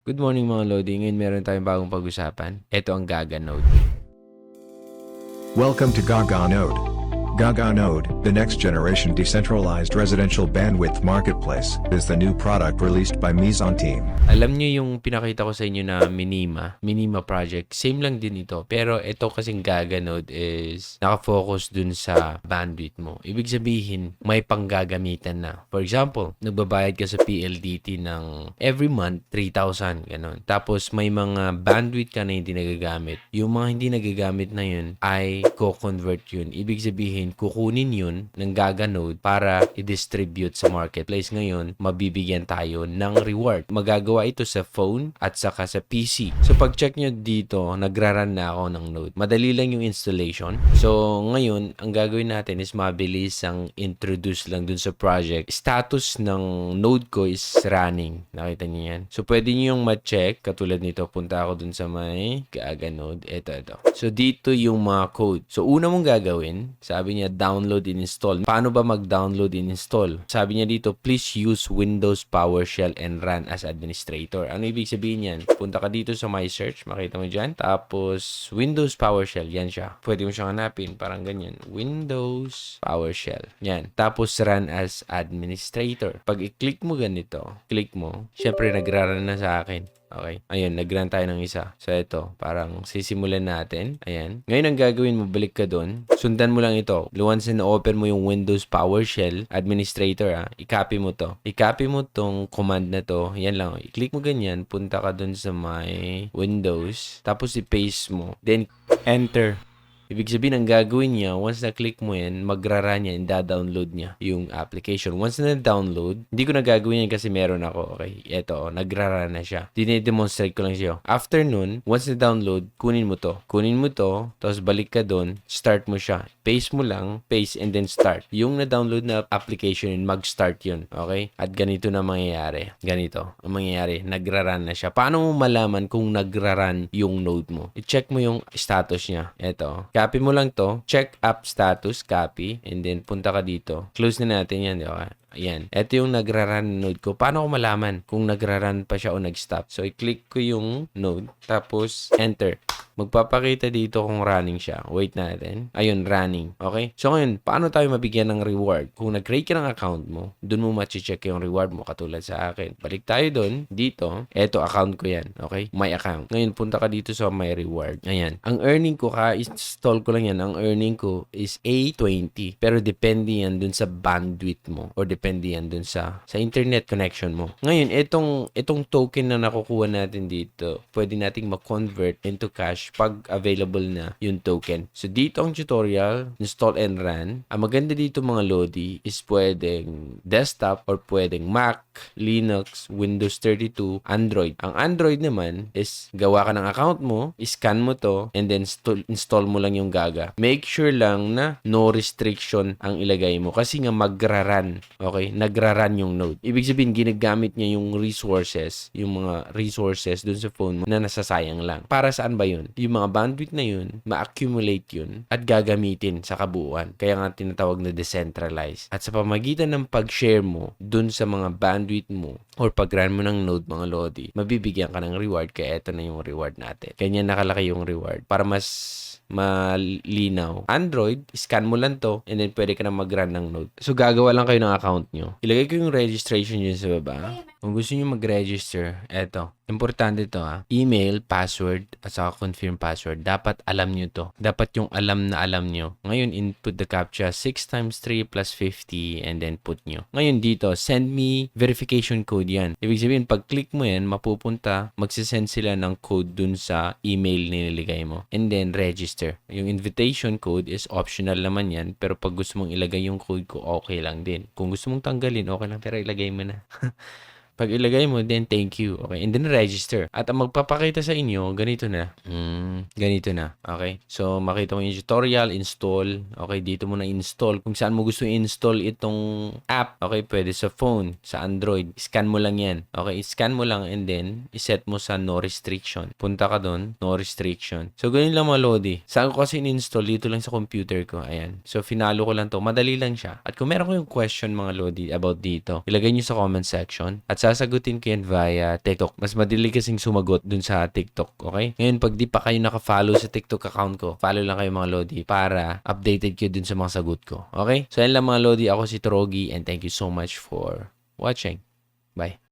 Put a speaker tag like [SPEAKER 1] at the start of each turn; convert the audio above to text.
[SPEAKER 1] Good morning mga Lodi. Ngayon meron tayong bagong pag-usapan. Ito ang Gaga Node.
[SPEAKER 2] Welcome to Gaga Node. Gaga Node, the next generation decentralized residential bandwidth marketplace, is the new product released by Mizon Team.
[SPEAKER 1] Alam nyo yung pinakita ko sa inyo na Minima project. Same lang din ito. Pero ito kasing Gaga Node is nakafocus dun sa bandwidth mo. Ibig sabihin, may panggagamitan na. For example, nagbabayad ka sa PLDT ng every month, 3,000. Ganon. Tapos may mga bandwidth ka na hindi nagagamit. Yung mga hindi nagagamit na yun ay co-convert yun. Ibig sabihin, kukunin yun ng Gaga Node para i-distribute sa marketplace. Ngayon, mabibigyan tayo ng reward. Magagawa ito sa phone at saka sa PC. So, pag-check nyo dito, nagra-run na ako ng Node. Madali lang yung installation. So, ngayon, ang gagawin natin is mabilis ang introduce lang dun sa project. Status ng Node ko is running. Nakita nyo yan? So, pwede nyo yung ma-check. Katulad nito, punta ako dun sa may Gaga Node. Ito. So, dito yung mga code. So, una mong gagawin, sabi niya, download and install. Paano ba mag-download and install? Sabi niya dito, please use Windows PowerShell and run as administrator. Ano ibig sabihin yan? Punta ka dito sa My Search, makita mo dyan. Tapos, Windows PowerShell, yan siya. Pwede mo siyang hanapin, parang ganyan. Windows PowerShell. Yan. Tapos, run as administrator. Pag i-click mo ganito, click mo, syempre nagra-run na sa akin. Okay. Ayun, nag-run tayo ng isa. So, ito. Parang sisimulan natin. Ayan. Ngayon, ang gagawin mo, balik ka doon. Sundan mo lang ito. Once na open mo yung Windows PowerShell Administrator, i-copy mo to. I-copy mo tong command na to. Yan lang. I-click mo ganyan. Punta ka doon sa my Windows. Tapos, i-paste mo. Then, enter. Ibig sabihin, ang gagawin niya, once na-click mo yan, magra-run niya, da-download niya yung application. Once na-download, hindi ko na gagawin yan kasi meron ako. Okay, eto, nagra-run na siya. Dine-demonstrate ko lang siya. After nun, once na-download, kunin mo to. Kunin mo to, tapos balik ka doon, start mo siya. Paste mo lang, paste and then start. Yung na-download na application, mag-start yun. Okay? At ganito na mangyayari. Ganito ang mangyayari. Nagra-run na siya. Paano mo malaman kung nagra-run yung node mo? I-check mo yung status niya. Eto. Copy mo lang to. Check app status. Copy. And then, punta ka dito. Close na natin yan. Di ba? Ayan. Ito yung nagra-run node ko. Paano ko malaman kung nagra-run pa siya o nag-stop? So, i-click ko yung node. Tapos, enter. Magpapakita dito kung running siya. Wait natin. Ayun, running. Okay? So, ngayon, paano tayo mabigyan ng reward? Kung nag-create ka ng account mo, dun mo ma-check yung reward mo katulad sa akin. Balik tayo dun. Dito. Eto, account ko yan. Okay? My account. Ngayon, punta ka dito sa my reward. Ayan. Ang earning ko, ka-install ko lang yan. Ang earning ko is A20. Pero depende yan dun sa bandwidth mo. Or depende yan dun sa internet connection mo. Ngayon, itong token na nakukuha natin dito, pwede nating ma-convert into cash pag available na yung token. So, dito ang tutorial, install and run. Ang maganda dito mga Lodi is pwedeng desktop or pwedeng Mac, Linux, Windows 32, Android. Ang Android naman is gawa ka ng account mo, scan mo to, and then install mo lang yung Gaga. Make sure lang na no restriction ang ilagay mo kasi nga magra-run. Okay? Nagra-run yung node. Ibig sabihin, ginagamit niya yung resources, yung mga resources dun sa phone mo na nasasayang lang. Para saan ba yun? Yung mga bandwidth na yun, ma-accumulate yun at gagamitin sa kabuuan. Kaya nga tinatawag na decentralized. At sa pamagitan ng pag-share mo dun sa mga bandwidth mo or pag-run mo ng node mga Lodi, mabibigyan ka ng reward. Kaya ito na yung reward natin. Kanya nakalaki yung reward. Para mas malinaw. Android, scan mo lang to and then pwede ka na mag-run ng node. So, gagawa lang kayo ng account nyo. Ilagay ko yung registration dyan sa baba. Kung gusto nyo mag-register, eto. Importante to email, password, at saka confirm password. Dapat alam nyo to. Dapat yung alam na alam nyo. Ngayon, input the captcha 6 times 3 plus 50 and then put nyo. Ngayon dito, send me verification code yan. Ibig sabihin, pag click mo yan, mapupunta, magsisend sila ng code dun sa email na niligay mo. And then, register. Yung invitation code is optional naman yan. Pero pag gusto mong ilagay yung code ko, okay lang din. Kung gusto mong tanggalin, okay lang. Pero ilagay mo na. Pag ilagay mo, then thank you. Okay, and then register. At ang magpapakita sa inyo, ganito na. ganito na. Okay? So, makita mo yung tutorial, install. Okay, dito mo na install. Kung saan mo gusto i-install itong app, okay, pwede sa phone, sa Android. Scan mo lang yan. Okay, scan mo lang and then, iset mo sa no restriction. Punta ka doon, no restriction. So, ganun lang mga Lodi. Saan ko kasi in-install? Dito lang sa computer ko. Ayan. So, finalo ko lang to. Madali lang siya. At kung meron kayong question mga Lodi about dito, ilagay nyo sa comment section at sasagutin ko yan via TikTok. Mas madali kasing sumagot dun sa TikTok. Okay? Ngayon, pag di pa kayo naka-follow sa TikTok account ko, follow lang kayo mga Lodi para updated kayo dun sa mga sagot ko. Okay? So, yan lang mga Lodi. Ako si Trogi and thank you so much for watching. Bye.